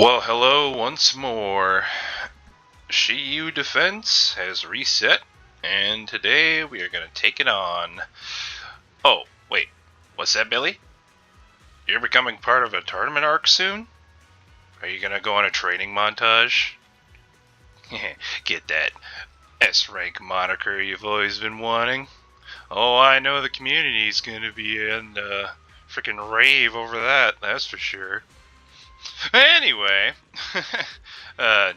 Well, hello once more. Shiyu Defense has reset, and today we are going to take it on. Oh, wait. What's that, Billy? You're becoming part of a tournament arc soon? Are you going to go on a training montage? Get that S-rank moniker you've always been wanting? Oh, I know the community's going to be in freaking rave over that, that's for sure. Anyway,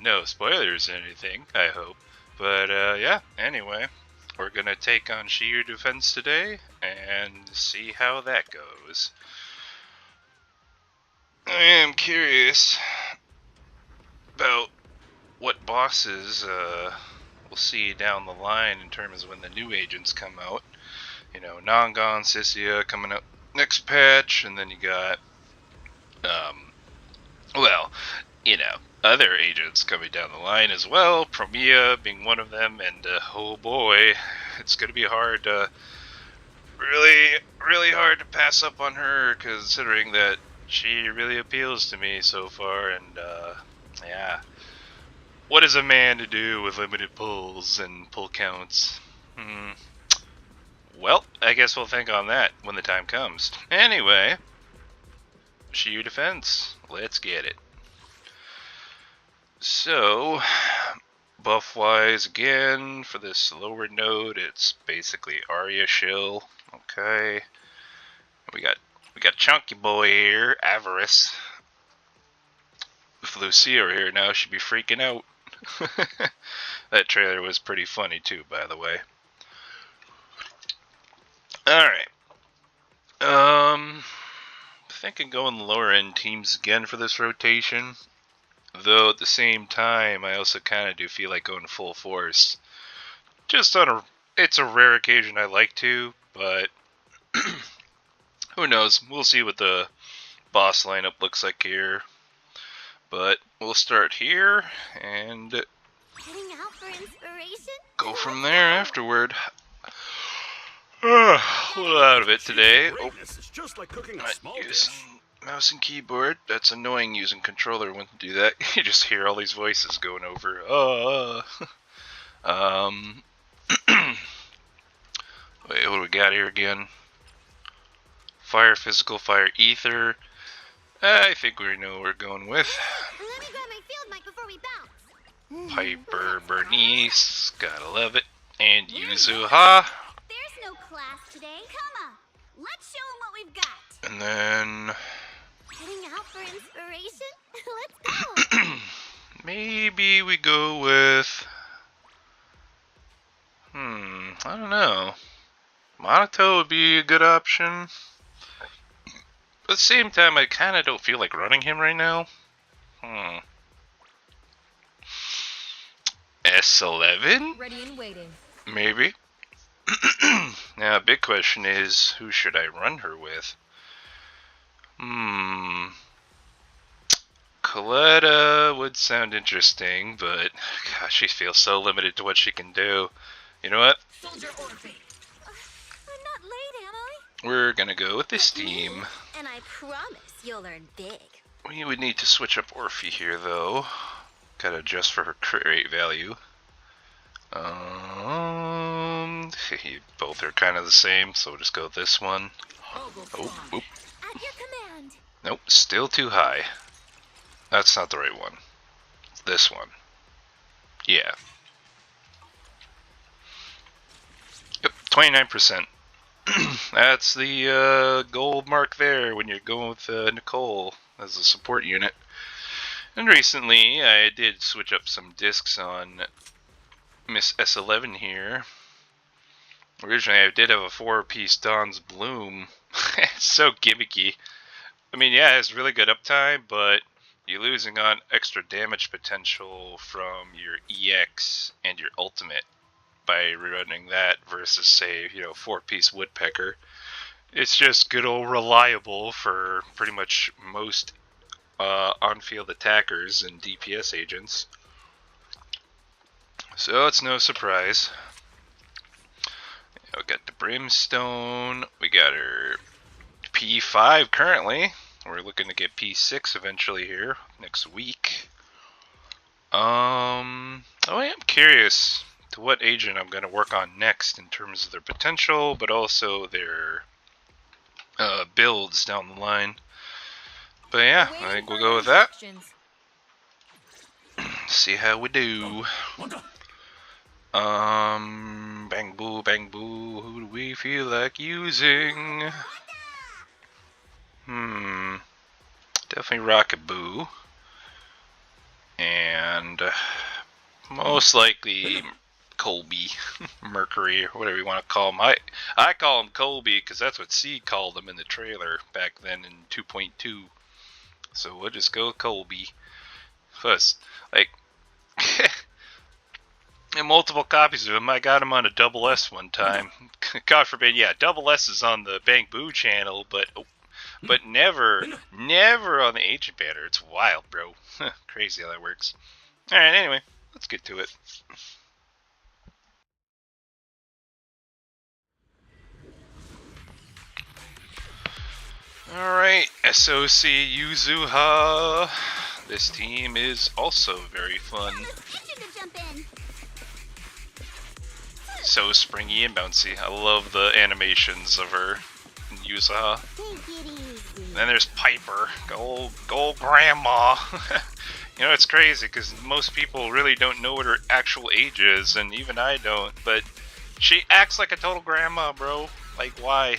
no spoilers or anything, I hope. But yeah, anyway, we're gonna take on Shiyu Defense today and see how that goes. I am curious about what bosses we'll see down the line in terms of when the new agents come out. You know, Nangon, Sissia coming up next patch, and then you got well, you know, other agents coming down the line as well, Promia being one of them, and oh boy, it's going to be hard to, really hard to pass up on her, considering that she really appeals to me so far, and yeah. What is a man to do with limited pulls and pull counts? Well, I guess we'll think on that when the time comes. Anyway, Shiyu Defense, let's get it. So, buff-wise, again, for this lower node, it's basically Arya Shill. Okay. We got Chunky Boy here, Avarice. If Lucia were here now, she'd be freaking out. That trailer was pretty funny too, by the way. Alright. Thinking going lower end teams again for this rotation. Though at the same time, I also kind of do feel like going full force. Just on it's a rare occasion I like to, but who knows? We'll see what the boss lineup looks like here. But we'll start here and Heading out for inspiration? go from there afterward. A little out of it today. Oh, just like cooking a might small use dish. mouse and keyboard. That's annoying using controller when to do that. You just hear all these voices going over. Wait, what do we got here again? Fire physical, fire ether. I think we know what we're going with. Let me grab my field mic before we bounce. Piper Bernice, gotta love it. And Yuzuha. There's no class today. Come on. Let's show them what we've got. And then Heading out for inspiration? Let's go. maybe we go with I don't know. Monato would be a good option. But at the same time, I kind of don't feel like running him right now. S11? Ready and waiting. Maybe. Now, a big question is, who should I run her with? Coletta would sound interesting, but gosh, she feels so limited to what she can do. You know what? Soldier Orphe. I'm not late, am I? We're gonna go with this team. And I promise you'll learn big. We would need to switch up Orphe here, though. Gotta adjust for her crit rate value. Both are kind of the same, so we'll just go with this one. Oh, oop. At your command. Nope, still too high. That's not the right one. This one. Yeah. Yep, 29%. That's the gold mark there when you're going with Nicole as a support unit. And recently, I did switch up some discs on Miss S11 here. Originally, I did have a 4-piece Dawn's Bloom. It's so gimmicky. I mean, yeah, it's really good uptime, but you're losing on extra damage potential from your EX and your ultimate by running that versus, say, 4-piece Woodpecker. It's just good old reliable for pretty much most on-field attackers and DPS agents. So it's no surprise. We got the Brimstone. We got her P5 currently. We're looking to get P6 eventually here next week. I am curious to what agent I'm going to work on next in terms of their potential, but also their builds down the line. But yeah, I think we'll go with that. See how we do. Bang boo, bang boo. Who do we feel like using? Definitely Rocket Boo. And most likely Colby, Mercury, or whatever you want to call him. I call him Colby because that's what C called him in the trailer back then in 2.2. So we'll just go Colby. Plus, like, in multiple copies of him, I got him on a double S one time. God forbid, yeah, double S is on the Bang Boo channel, but never on the Agent banner. It's wild, bro. Crazy how that works. Alright, anyway, let's get to it. Alright, SOC Yuzuha. This team is also very fun. So springy and bouncy. I love the animations of her in Yuzuha. Then there's Piper, gold grandma. You know, it's crazy because most people really don't know what her actual age is, and even I don't, but she acts like a total grandma, bro. Like, why?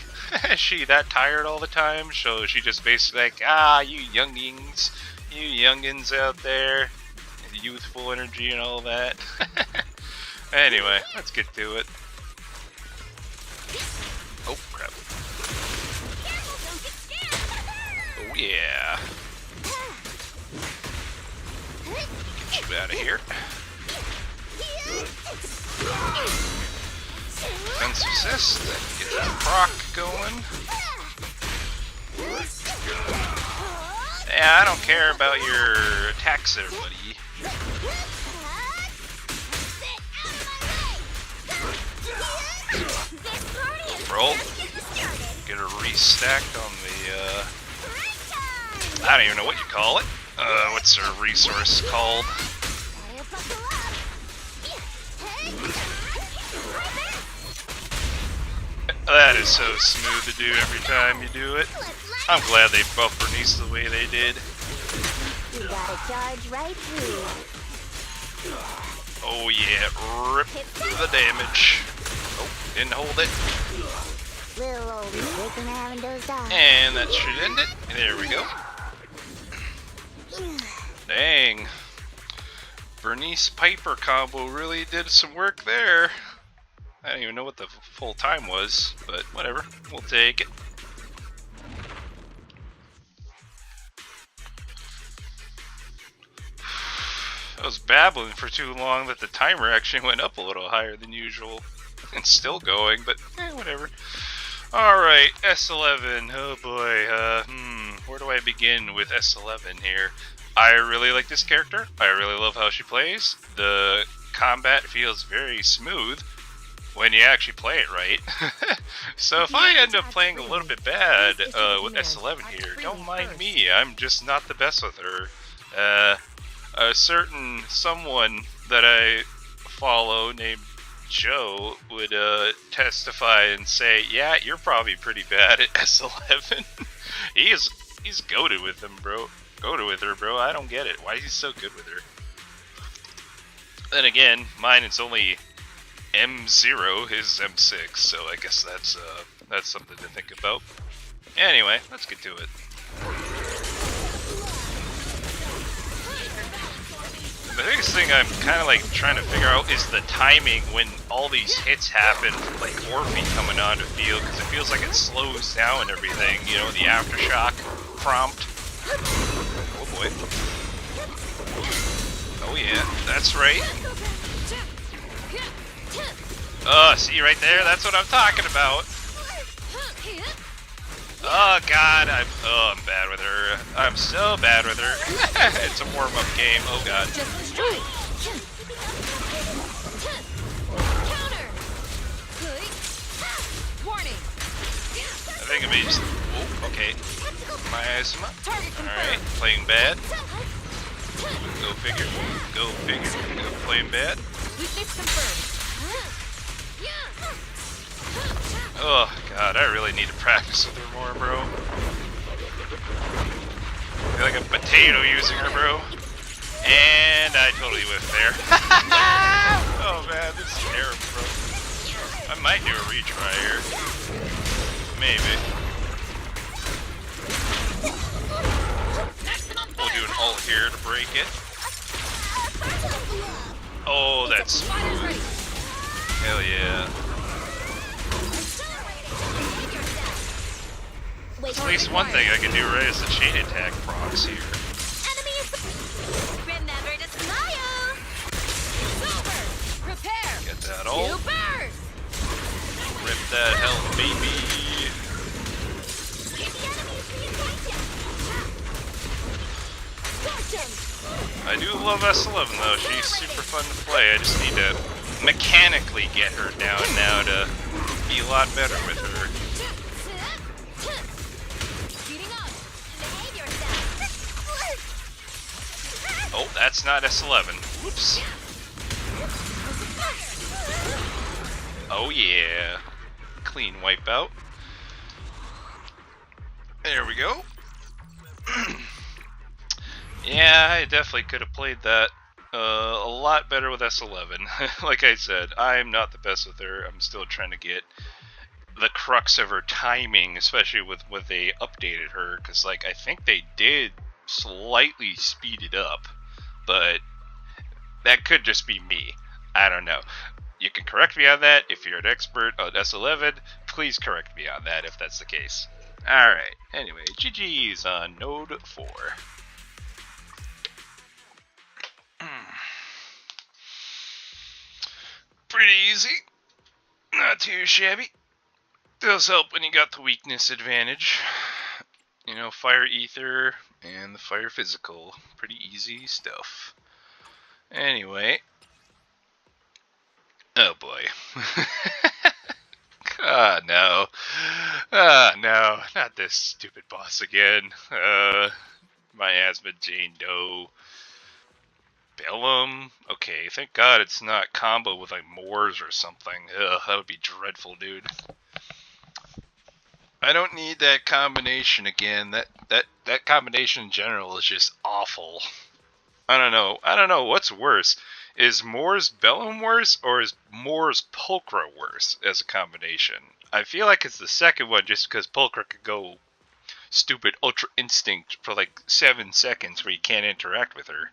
Is she that tired all the time? So she just basically like, you youngins out there, youthful energy and all that. Anyway, let's get to it. Oh, crap. Oh, yeah. Get you out of here. Defense assist, get that proc going. Yeah, I don't care about your attacks there, buddy. Roll. Get her restacked on the, I don't even know what you call it. What's her resource called? That is so smooth to do every time you do it. I'm glad they buffed Bernice the way they did. You gotta charge right through. Oh yeah, rip the damage. Oh, didn't hold it. Little old Rick having those dogs. And that should end it. There we go. Dang. Bernice Piper combo really did some work there. I don't even know what the full time was, but whatever. We'll take it. I was babbling for too long that the timer actually went up a little higher than usual. It's still going, but whatever. Alright, S11. Oh boy. Where do I begin with S11 here? I really like this character. I really love how she plays. The combat feels very smooth when you actually play it right. So if I end up playing a little bit bad with S11 here, don't mind me. I'm just not the best with her. A certain someone that I follow named Joe would testify and say, yeah, you're probably pretty bad at S11. He's goated with him, bro. Goated with her, bro. I don't get it. Why is he so good with her? Then again, mine is only M0, his M6, so I guess that's something to think about. Anyway, let's get to it. The biggest thing I'm kind of like trying to figure out is the timing when all these hits happen, like Orphe coming onto field, because it feels like it slows down everything, you know, the aftershock prompt. Oh boy. Oh yeah, that's right. See right there? That's what I'm talking about. Oh god, I'm bad with her. I'm so bad with her. It's a warm-up game. Oh god. I think I may just... Oh, okay. Miasma. Alright, playing bad. Go figure. Go figure. Go playing bad. Weakness confirmed. Oh god, I really need to practice with her more, bro. I feel like a potato using her, bro. And I totally whiffed there. Oh man, this is terrible, bro. I might do a retry here. Maybe. We'll do an ult here to break it. Oh, that's smooth. Hell yeah. At least one thing I can do right is the chain attack procs here. Remember to smile. Prepare. Get that ult. Super. Rip that health, baby. I do love S11 though, she's super fun to play. I just need to mechanically get her down now to be a lot better with her. Oh, that's not S11. Whoops. Oh yeah. Clean wipeout. There we go. Yeah, I definitely could have played that a lot better with S11. Like I said, I'm not the best with her. I'm still trying to get the crux of her timing, especially with what they updated her, because like I think they did slightly speed it up, but that could just be me. I don't know. You can correct me on that if you're an expert on S11. Please correct me on that if that's the case. Alright, anyway, GG's on Node 4. Pretty easy. Not too shabby. Does help when you got the weakness advantage. You know, fire ether and the fire physical. Pretty easy stuff. Anyway. Oh boy. Ah, no. Ah, no. Not this stupid boss again. Miasma Jane Doe. Bellum? Okay, thank God it's not combo with like Moors or something. Ugh, that would be dreadful, dude. I don't need that combination again. That combination in general is just awful. I don't know. I don't know what's worse. Is Moors Bellum worse or is Moors Pulchra worse as a combination? I feel like it's the second one just because Pulchra could go stupid Ultra Instinct for like 7 seconds where you can't interact with her.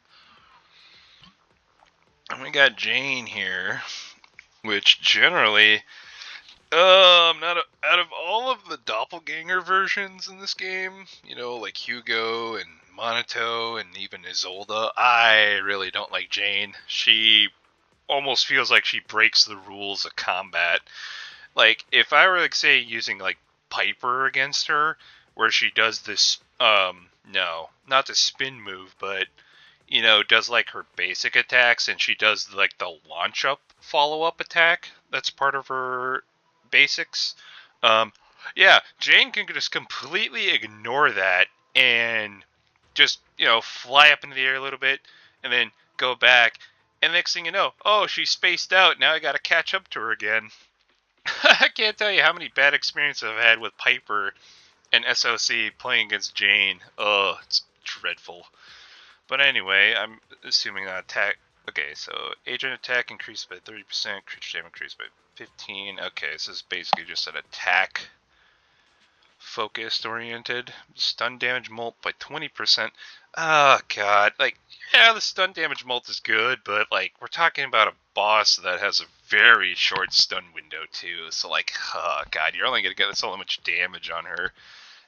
And we got Jane here, which generally, not out of all of the doppelganger versions in this game, you know, like Hugo and Monato and even Isolde, I really don't like Jane. She almost feels like she breaks the rules of combat. Like, if I were, like, say, using, like, Piper against her, where she does this, no, not the spin move, but, you know, does, like, her basic attacks, and she does, like, the launch-up follow-up attack that's part of her basics. Yeah, Jane can just completely ignore that and just, you know, fly up into the air a little bit, and then go back, and next thing you know, oh, she's spaced out, now I gotta catch up to her again. I can't tell you how many bad experiences I've had with Piper and SOC playing against Jane. Oh, it's dreadful. But anyway, I'm assuming that attack. Okay, so agent attack increased by 30%, creature damage increased by 15. Okay, this is basically just an attack focused oriented. Stun damage mult by 20%. Oh god, like, yeah, the stun damage mult is good, but like, we're talking about a boss that has a very short stun window too, so like, oh god, you're only gonna get so much damage on her.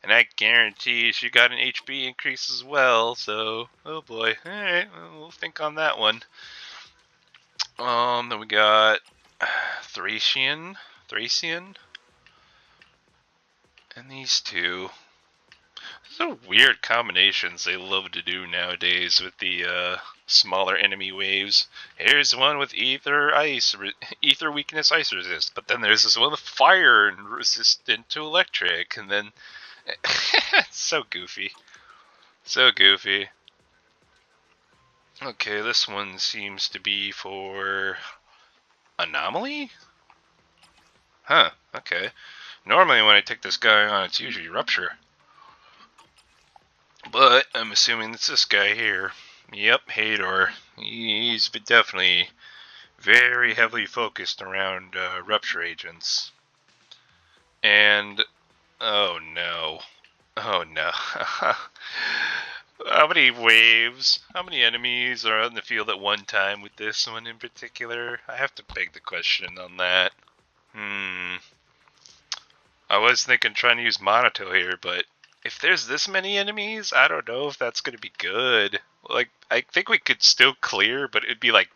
And I guarantee she got an HP increase as well, so, oh boy. Alright, well, we'll think on that one. Then we got Thracian, and these two. These are weird combinations they love to do nowadays with the smaller enemy waves. Here's one with ether weakness, ice resist, but then there's this one with fire and resistant to electric, and then So goofy. So goofy. Okay, this one seems to be for Anomaly? Huh, okay. Normally when I take this guy on, it's usually Rupture. But I'm assuming it's this guy here. Yep, Hador. He's definitely very heavily focused around Rupture agents. And, oh no. Oh no. How many waves? How many enemies are on the field at one time with this one in particular? I have to beg the question on that. I was thinking trying to use Monato here, but if there's this many enemies, I don't know if that's going to be good. Like, I think we could still clear, but it'd be like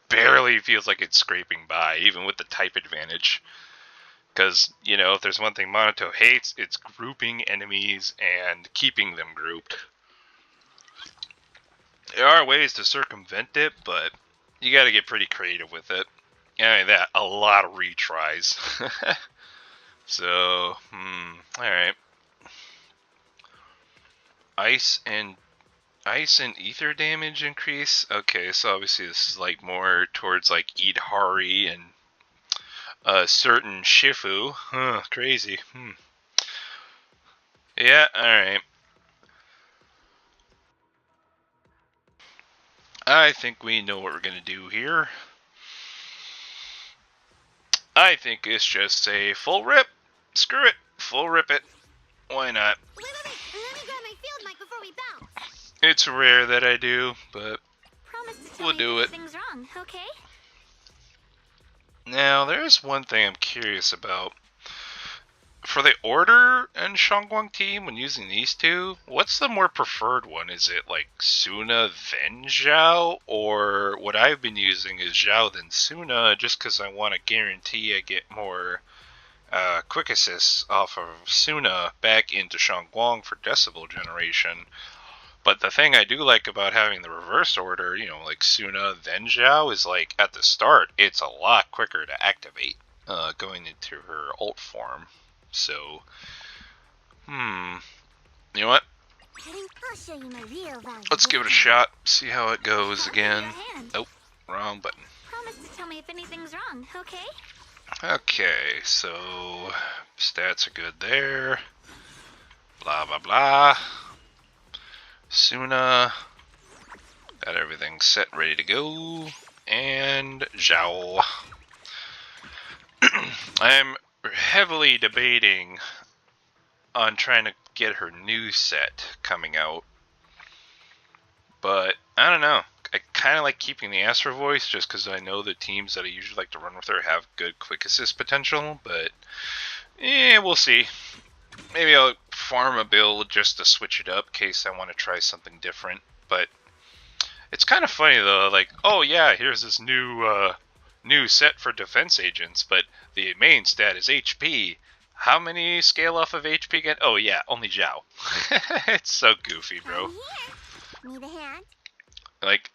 barely feels like it's scraping by, even with the type advantage. Because, you know, if there's one thing Monato hates, it's grouping enemies and keeping them grouped. There are ways to circumvent it, but you got to get pretty creative with it. And that, a lot of retries. So, alright. Ice and ether damage increase? Okay, so obviously this is like more towards like Idhari and certain Shifu. Huh, crazy. Yeah, alright. I think we know what we're gonna do here. I think it's just a full rip. Screw it. Full rip it. Why not? Wait. Let me grab my field mic before we bounce. It's rare that I do, but Promise to tell we'll me do if it. anything's wrong, okay? Now, there's one thing I'm curious about. For the Order and Shangguang team, when using these two, what's the more preferred one? Is it like Suna then Zhao? Or what I've been using is Zhao then Suna, just because I want to guarantee I get more quick assists off of Suna back into Shangguang for Decibel generation. But the thing I do like about having the reverse order, you know, like Suna then Zhao, is like at the start, it's a lot quicker to activate going into her ult form. So, you know what? I'll show you my real value. Let's give it a shot, see how it goes again. Nope, wrong button. Promise to tell me if anything's wrong, okay? Okay, so stats are good there. Blah, blah, blah. Suna. Got everything set, ready to go. And Zhao. I'm heavily debating on trying to get her new set coming out. But, I don't know. I kind of like keeping the Astra voice just because I know the teams that I usually like to run with her have good quick assist potential. But, we'll see. Maybe I'll farm a build just to switch it up in case I want to try something different. But it's kind of funny though, like, oh yeah, here's this new set for defense agents, but the main stat is HP. How many scale off of HP again? Oh yeah, only Zhao. It's so goofy, bro. Need a hand? Like,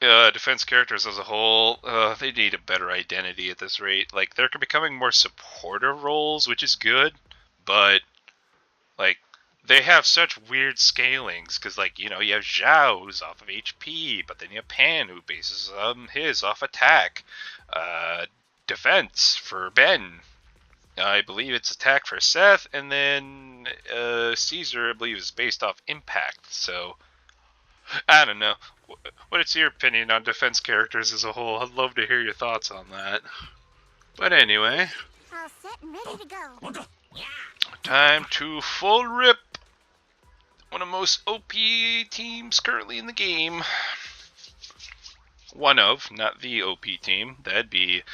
defense characters as a whole, they need a better identity at this rate. Like, they're becoming more supportive roles, which is good, but like, they have such weird scalings, because, like, you know, you have Zhao, who's off of HP, but then you have Pan, who bases his off attack. Defense for Ben. I believe it's attack for Seth, and then Caesar, I believe, is based off impact, so I don't know. What is your opinion on defense characters as a whole? I'd love to hear your thoughts on that. But anyway, All set and ready to go. time to full rip one of the most OP teams currently in the game. One of, not the OP team. That'd be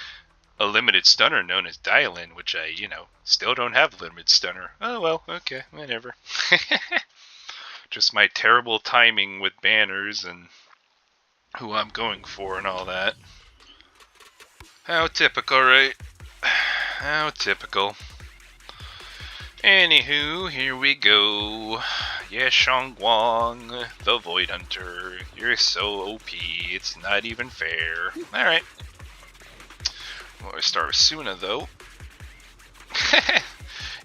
a limited stunner known as Dialin, which I, still don't have limited stunner. Oh well, okay, whatever. Just my terrible timing with banners and who I'm going for and all that. How typical, right? How typical. Anywho, here we go. Yes, Shangguang, the Void Hunter. You're so OP, it's not even fair. Alright. Well, we start with Suna, though.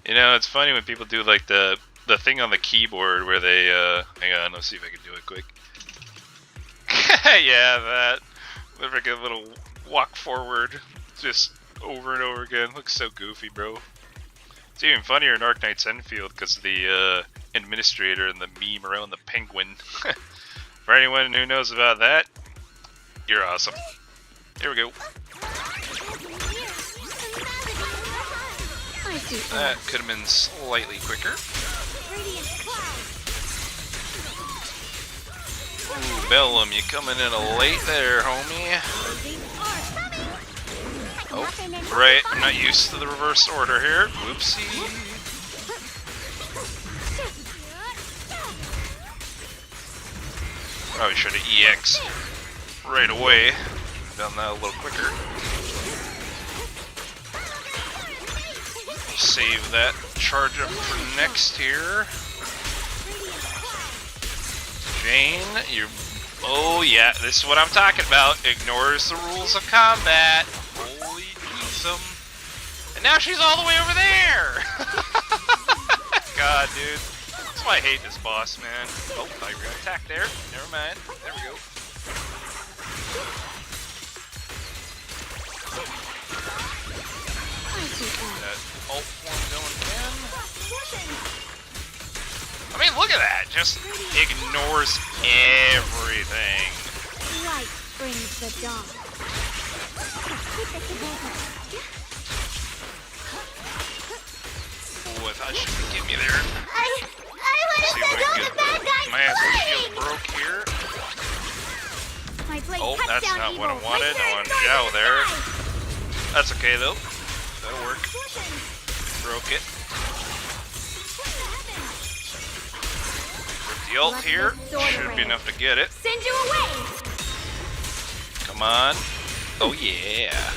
You know, it's funny when people do like the thing on the keyboard where they hang on, let's see if I can do it quick. Yeah, that. Like a little walk forward, just over and over again. Looks so goofy, bro. It's even funnier in Arknight's Enfield because of the administrator and the meme around the penguin. For anyone who knows about that, you're awesome. Here we go. That could have been slightly quicker. Ooh, Bellum, you coming in a late there, homie. Oh, right, I'm not used to the reverse order here. Whoopsie. Probably should have EX right away. Done that a little quicker. Save that charge up for next here. Jane, you're... Oh yeah, this is what I'm talking about. Ignores the rules of combat. Holy Jesus. And now she's all the way over there! God, dude. That's why I hate this boss, man. Oh, I got attacked there. Never mind. There we go. That ult form going again. I mean, look at that. Just ignores everything. Light brings the dawn. Oh, I thought she would get me there. I wanna send all the bad guys My ass flying! shield broke here. My blade Oh, cuts that's down not what I evil wanted. like I wanted Zhao there. That's okay though. That'll work. Broke it. The ult here should be enough to get it. Send you away! Come on. Oh yeah.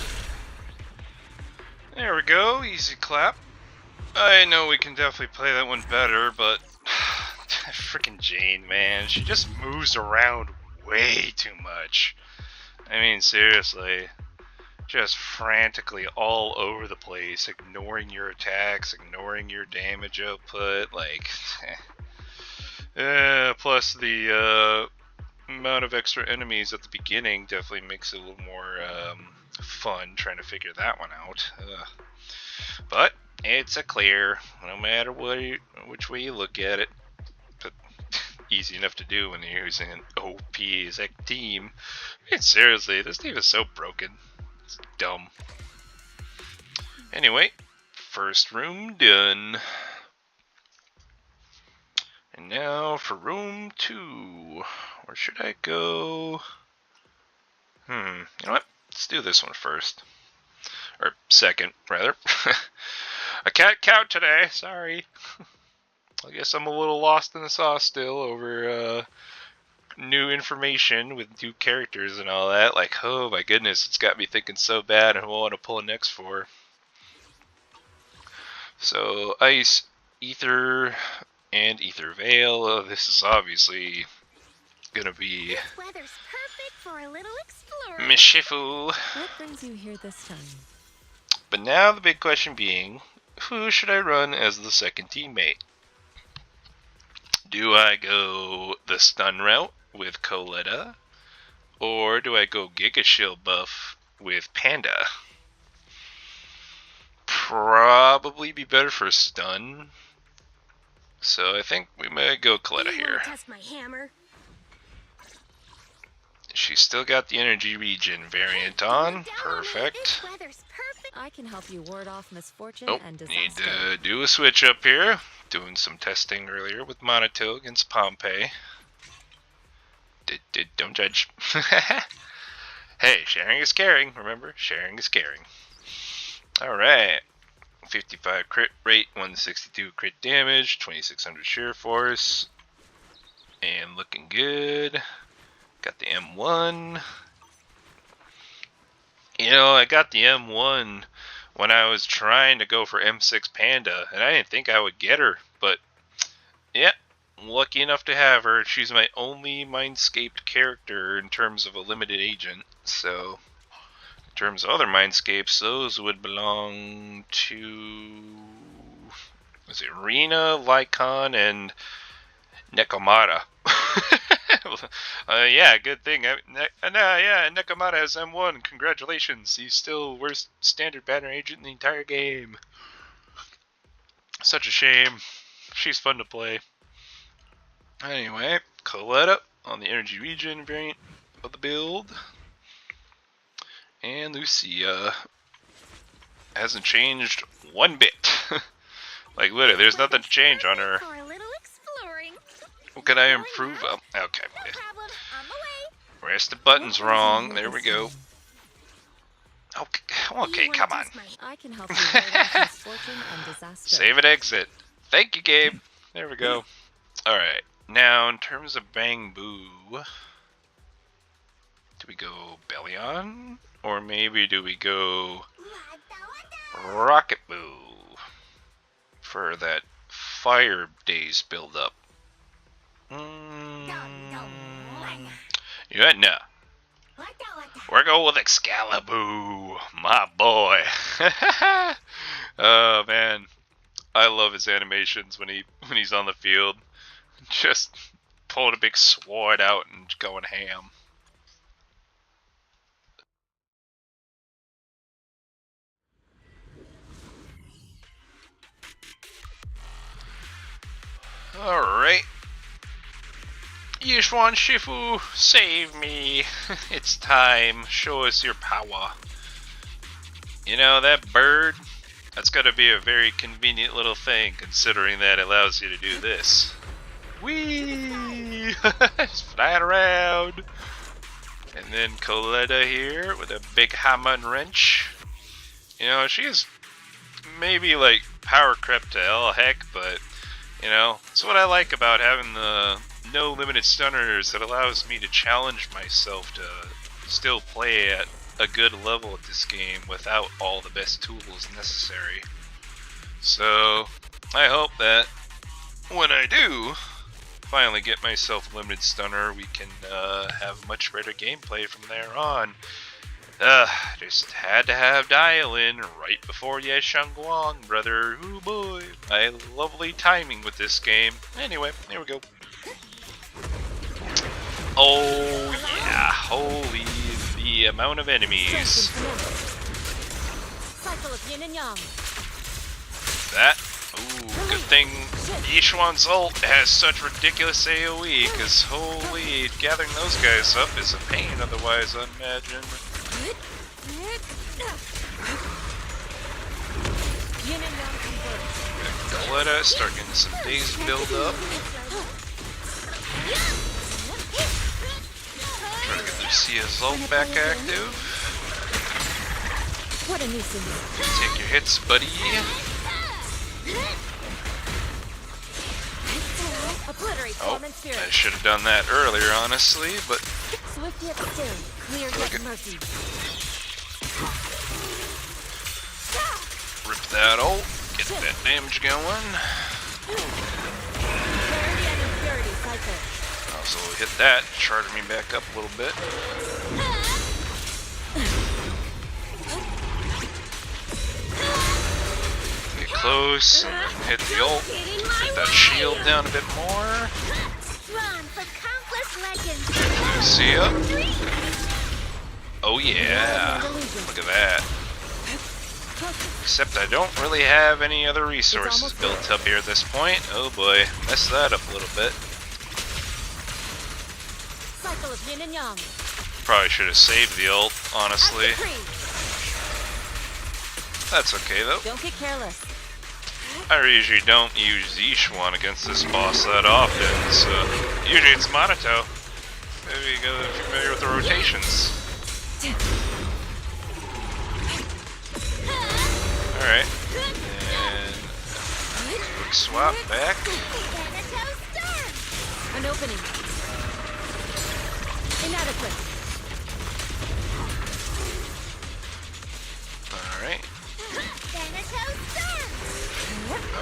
There we go. Easy clap. I know we can definitely play that one better, but freaking Jane, man, she just moves around way too much. I mean, seriously. Just frantically all over the place, ignoring your attacks, ignoring your damage output, like... plus the amount of extra enemies at the beginning definitely makes it a little more fun trying to figure that one out. But it's a clear, no matter which way you look at it. But easy enough to do when you're using an OP exec team. I mean, seriously, this team is so broken. It's dumb. Anyway, first room done. And now for room 2. Where should I go? You know what? Let's do this one first. Or second, rather. I can't count today, sorry. I guess I'm a little lost in the sauce still over new information with new characters and all that. Like, oh my goodness, it's got me thinking so bad and who I want to pull next for. So, Ice, Ether, and Ether Veil. This is obviously gonna be This weather's perfect for a little exploring. Mishifu. What brings you here this time? But now the big question being, who should I run as the second teammate? Do I go the stun route with Coletta? Or do I go Giga Shield buff with Panda? Probably be better for stun. So I think we might go Coletta here. Test my hammer. She's still got the energy regen variant on. Perfect. This weather's perfect. I can help you ward off misfortune Oh, and need disaster. to do a switch up here. Doing some testing earlier with Monato against Pompey. Don't judge. Hey, sharing is caring. Remember, sharing is caring. Alright. 55 crit rate, 162 crit damage, 2600 sheer force. And looking good. Got the M1. You know, I got the M1 when I was trying to go for M6 Panda, and I didn't think I would get her, but yeah, lucky enough to have her. She's my only Mindscaped character in terms of a limited agent, so in terms of other Mindscapes, those would belong to Was it Rina, Lycon, and Nekomata? Yeah, good thing. Yeah, Nekomata has M1. Congratulations. He's still worst standard banner agent in the entire game. Such a shame. She's fun to play. Anyway, Coletta on the energy region variant of the build. And Lucia hasn't changed one bit. Like, literally, there's nothing to change on her. For a little exploring. What could I improve on? Okay. No problem. On the way. Press the buttons wrong. There we go. Okay, come on. I can help you ward off misfortune and disaster. Save and exit. Thank you, Gabe. There we go. Alright. Now, in terms of Bang Boo, do we go Belly On? Or maybe do we go Rocket Boo for that Fire Days build-up? Yeah, no. We're going with Excalibur, my boy. Oh man, I love his animations when he's on the field, just pulling a big sword out and going ham. All right. Yishwan Shifu, save me. It's time. Show us your power. You know, that bird, that's gotta be a very convenient little thing, considering that it allows you to do this. Whee! It's flying around. And then Coletta here with a big hammer and wrench. You know, she is maybe like power crept to hell heck, but you know, it's what I like about having the no limited stunners that allows me to challenge myself to still play at a good level at this game without all the best tools necessary. So I hope that when I do finally get myself a limited stunner, we can have much better gameplay from there on. Just had to have dial-in right before Yeshangguang, brother. Ooh boy, my lovely timing with this game. Anyway, here we go. Oh yeah, holy, the amount of enemies. Cycle of yin and yang. That, ooh, good thing Yishuan's ult has such ridiculous AoE, because holy, gathering those guys up is a pain otherwise, I imagine. Yin and yang converge. Let us start getting some days build up. Try to get Lucia's ult back active. What a nuisance. Take your hits, buddy. Obliterate Oh, form and spirit. I should have done that earlier, honestly, but Swift yet still, clear yet murky. rip that ult, get that damage going. Clarity and impurity cycle. Also hit that, charge me back up a little bit. Get close, and then hit the ult. Hit that shield down a bit more. Lucia. Oh yeah, look at that. Except I don't really have any other resources built up here at this point. Oh boy, messed that up a little bit. Cycle of yin and yang. Probably should have saved the ult, honestly. That's okay though. Don't get careless. I usually don't use Yishuan against this boss that often, so usually it's Monato. Maybe you go familiar with the rotations. Alright. And quick swap back. An opening. Inadequate. Alright.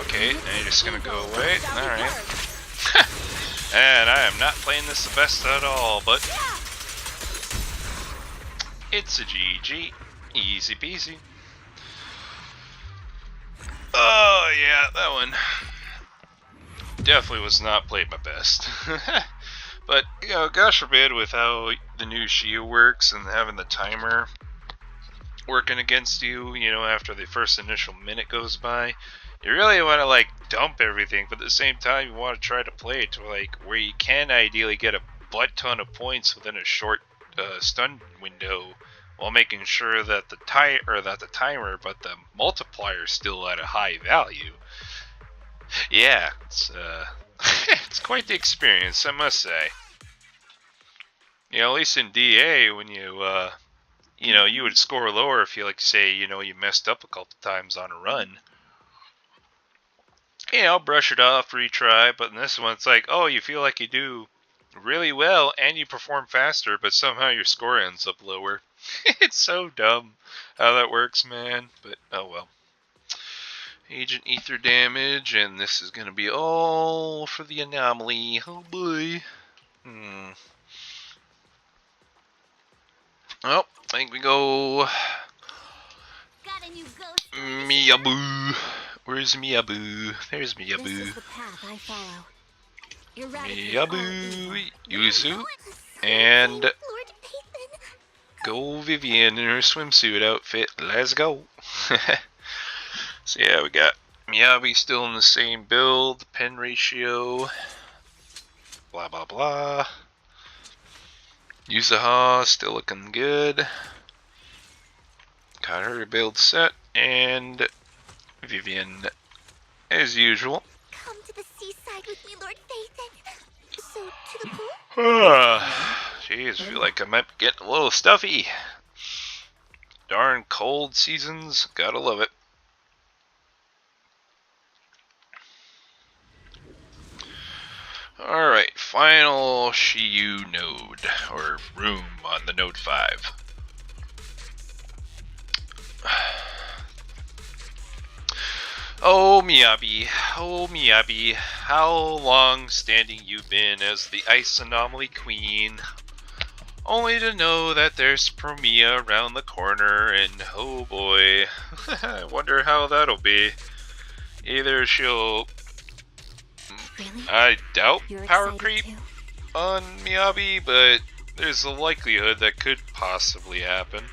Okay, now you're just gonna go away. Alright. And I am not playing this the best at all, but it's a GG. Easy peasy. Oh, yeah, that one definitely was not played my best. But, you know, gosh forbid with how the new Shiyu works and having the timer working against you, you know, after the first initial minute goes by, you really want to, like, dump everything, but at the same time, you want to try to play it to, like, where you can ideally get a butt ton of points within a short stun window, while making sure that the timer, but the multiplier is still at a high value. Yeah, it's it's quite the experience, I must say. You know, at least in DA, when you know, you would score lower if you, like, say, you know, you messed up a couple times on a run. You know, brush it off, retry, but in this one, it's like, oh, you feel like you do really well, and you perform faster, but somehow your score ends up lower. It's so dumb how that works, man, but oh well. Agent Ether damage, and this is going to be all for the anomaly. Oh boy. Well, I think we go Got a new ghost. Miyabu. Where's Miyabu? There's This is Miyabu. the path I follow. Eradicate all evil. Miyabu, Yuzu, and Lord Nathan. go Vivian in her swimsuit outfit. Let's go. So yeah, we got Miyabi still in the same build, pen ratio, blah blah blah. Yuzaha still looking good. Got her build set, and Vivian as usual. Come to the seaside with me, Lord Nathan. So, to the pool? Jeez, I feel like I might be getting a little stuffy. Darn cold seasons, gotta love it. Alright, final Shiyu node, or room on the Node 5. Oh Miyabi, how long standing you been as the Ice Anomaly Queen? Only to know that there's Promia around the corner, and oh boy, I wonder how that'll be. Either she'll... Really? I doubt You're power excited creep too? on Miyabi, but there's a likelihood that could possibly happen.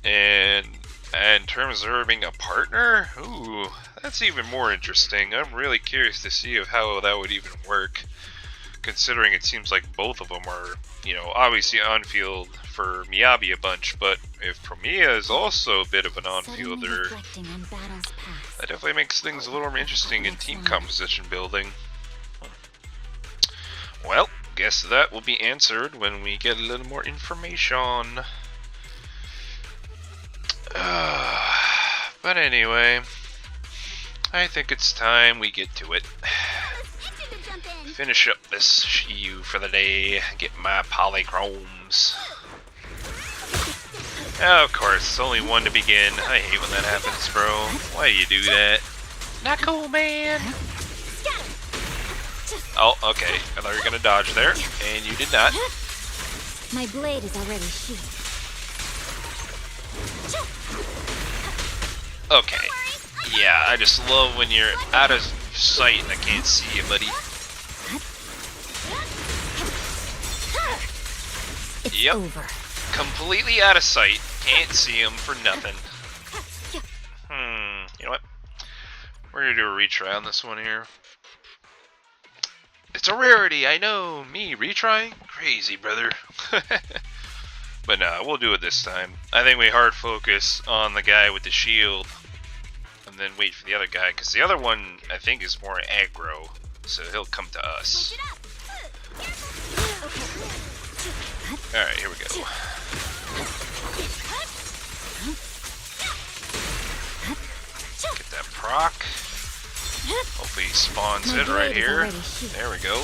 And in terms of her being a partner, ooh, that's even more interesting. I'm really curious to see of how that would even work, considering it seems like both of them are, you know, obviously on-field for Miyabi a bunch, but if Promia is also a bit of an Suddenly on-fielder, reflecting on battles past. that definitely makes things a little more interesting in team composition building. Well, guess that will be answered when we get a little more information. But anyway, I think it's time we get to it. Itching to jump in. Finish up this Shiyu for the day, get my polychromes. Of course, it's only one to begin. I hate when that happens, bro. Why do you do that? Not cool, man. Oh, okay. I thought you were gonna dodge there, and you did not. My blade is already sheathed. Okay. Yeah, I just love when you're out of sight and I can't see you, buddy. It's Yep. over. Completely out of sight. Can't see him for nothing. You know what? We're gonna do a retry on this one here. It's a rarity, I know. Me retrying? Crazy, brother. But no, we'll do it this time. I think we hard focus on the guy with the shield, and then wait for the other guy, because the other one, I think, is more aggro, so he'll come to us. Alright, here we go. Get that proc. Hopefully he spawns it right here. There we go.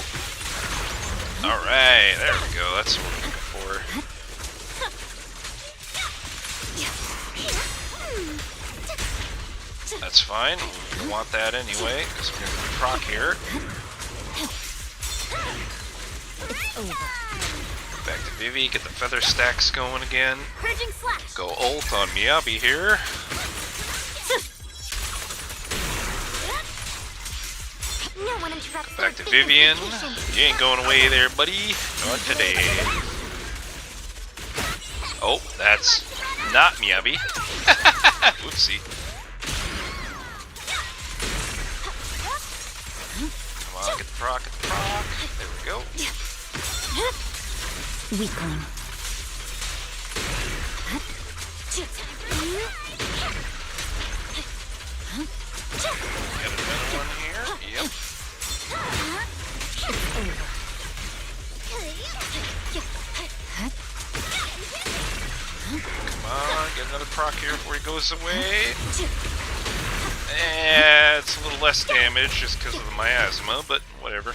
Alright, there we go. That's what we're looking for. That's fine. We want that anyway, because we're going to proc here. It's over. Back to Vivi, get the feather stacks going again. Purging slash. Go ult on Miyabi here. Back to Vivian. You ain't going away there, buddy. Not today. Oh, that's not Miyabi. Whoopsie. Come on, get the proc, get the proc. There we go. Weakling. Get another one here. Yep. Come on, get another proc here before he goes away. It's a little less damage just because of the miasma, but whatever.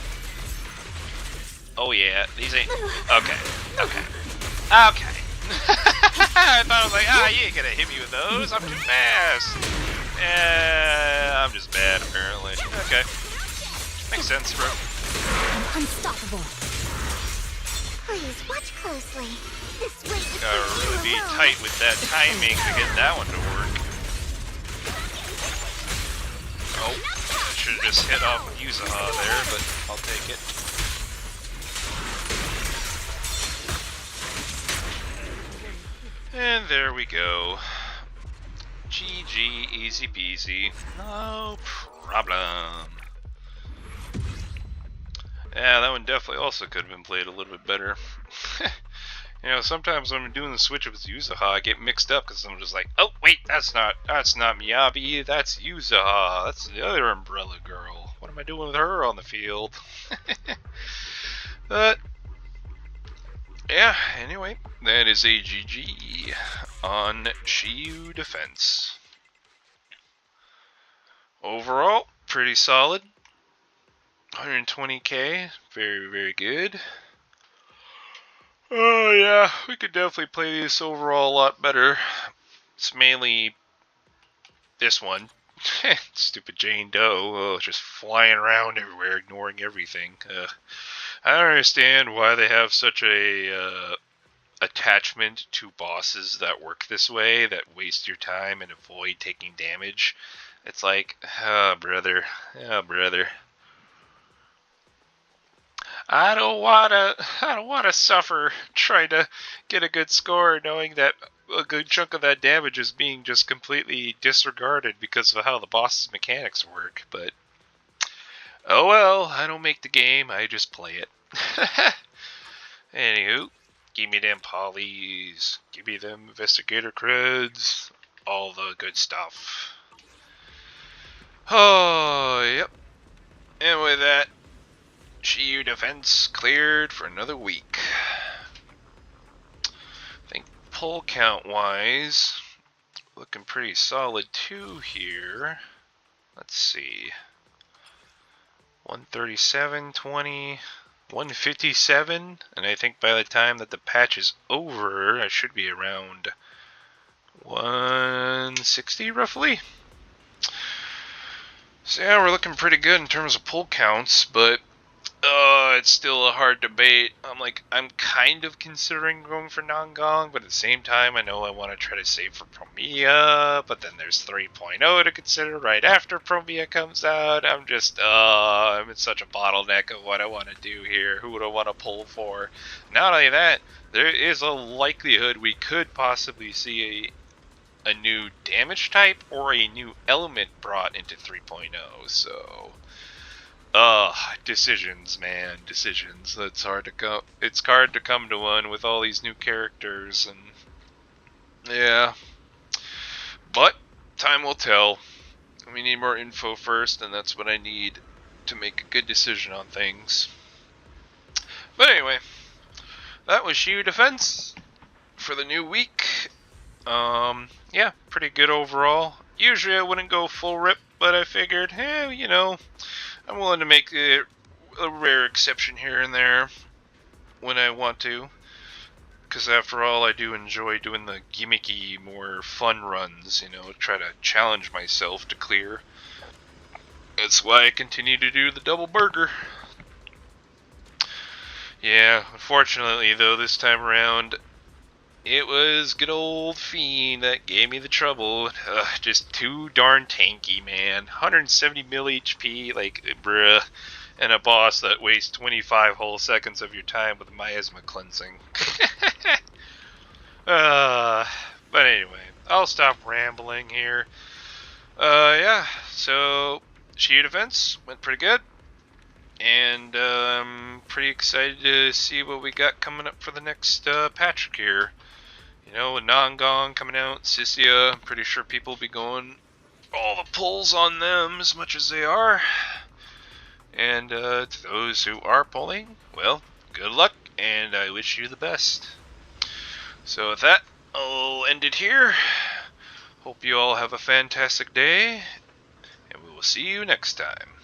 Oh yeah, these ain't... Okay. I thought I was like, you ain't gonna hit me with those, I'm too fast. I'm just bad, apparently. Okay. Makes sense, bro. I'm unstoppable. Please watch closely. This way. Gotta really be tight with that timing to get that one to work. Oh, I should have just hit off with Yuzaha there, but I'll take it. And there we go. GG, easy peasy. No problem. Yeah, that one definitely also could have been played a little bit better. You know, sometimes when I'm doing the switch with Yuzaha, I get mixed up because I'm just like, oh wait, that's not Miyabi, that's Yuzaha, that's the other umbrella girl. What am I doing with her on the field? But yeah, anyway, that is a GG on Shiyu Defense. Overall, pretty solid. 120k, very, very good. Oh yeah, we could definitely play this overall a lot better. It's mainly this one. Stupid Jane Doe, just flying around everywhere, ignoring everything. I don't understand why they have such a attachment to bosses that work this way, that waste your time and avoid taking damage. It's like, oh brother. I don't wanna suffer trying to get a good score, knowing that a good chunk of that damage is being just completely disregarded because of how the boss's mechanics work. But oh well, I don't make the game, I just play it. Anywho, give me them polys, give me them investigator creds, all the good stuff. Oh, yep. And with that, Shiyu Defense cleared for another week. I think pull count wise, looking pretty solid too here. Let's see. 137, 20, 157, and I think by the time that the patch is over, I should be around 160 roughly. So yeah, we're looking pretty good in terms of pull counts, but it's still a hard debate. I'm kind of considering going for Nangong, but at the same time, I know I want to try to save for Promia, but then there's 3.0 to consider right after Promia comes out. I'm in such a bottleneck of what I want to do here. Who would I want to pull for? Not only that, there is a likelihood we could possibly see a new damage type or a new element brought into 3.0, so... decisions, man, decisions. It's hard to come to one with all these new characters, and yeah. But time will tell. We need more info first, and that's what I need to make a good decision on things. But anyway, that was Shiyu Defense for the new week. Yeah, pretty good overall. Usually I wouldn't go full rip, but I figured, you know, I'm willing to make a rare exception here and there when I want to, because after all, I do enjoy doing the gimmicky, more fun runs, you know, try to challenge myself to clear. That's why I continue to do the double burger. Yeah, unfortunately though, this time around, it was good old Fiend that gave me the trouble. Just too darn tanky, man. 170 mil HP, like, bruh. and a boss that wastes 25 whole seconds of your time with miasma cleansing. But anyway, I'll stop rambling here. Yeah, so Shiyu defense went pretty good, and I'm pretty excited to see what we got coming up for the next Patrick here. You know, with Nongong coming out, Sisia, I'm pretty sure people will be going all the pulls on them as much as they are. And to those who are pulling, well, good luck, and I wish you the best. So with that, I'll end it here. Hope you all have a fantastic day, and we will see you next time.